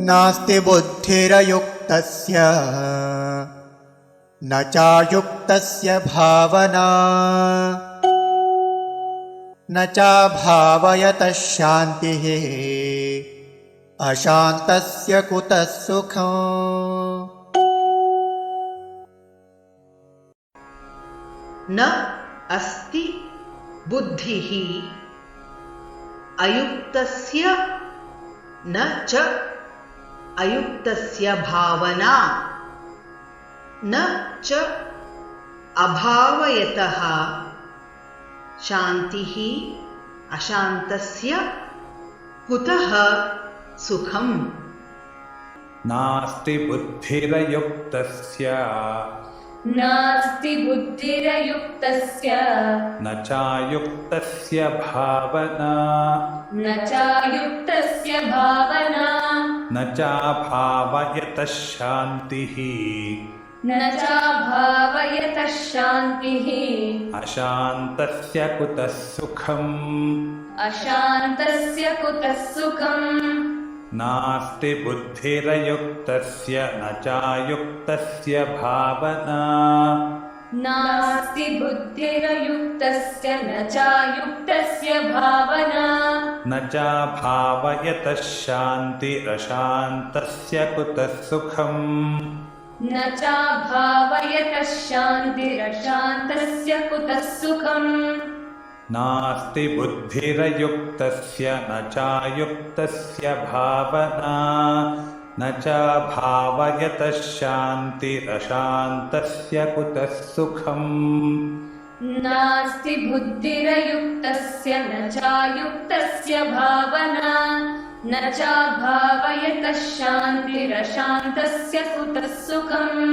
नास्ति बुद्धिरयुक्तस्य न चायुक्तस्य भावना न चाभावयतः शान्तिः अशान्तस्य कुतः सुखम्। न अस्ति बुद्धिः अयुक्तस्य न च अयुक्तस्य भावना न च अभावयतः शान्तिः अशान्तस्य कुतः सुखम्। नास्ति बुद्धिरयुक्तस्य नास्ति बुद्धिरयुक्तस्य न चायुक्तस्य भावना न चायुक्तस्य भावना न चाभावयतः शान्तिः न चाभावयतः शान्तिः अशान्तस्य कुतः सुखम्। अशान्तस्य कुतः सुखम्। नास्ति बुद्धिरयुक्तस्य न चायुक्तस्य भावना नास्ति बुद्धिरयुक्तस्य न चायुक्तस्य भावना न चाभावयतः शान्तिरशान्तस्य कुतः सुखम्। न चाभावयतः शान्तिरशान्तस्य कुतः सुखम्। नास्ति बुद्धिरयुक्तस्य न चायुक्तस्य भावना न चाभावयतः शान्तिरशान्तस्य कुतः सुखम्। नास्ति बुद्धिरयुक्तस्य न चायुक्तस्य भावना न चाभावयतः शान्तिरशान्तस्य कुतः सुखम्।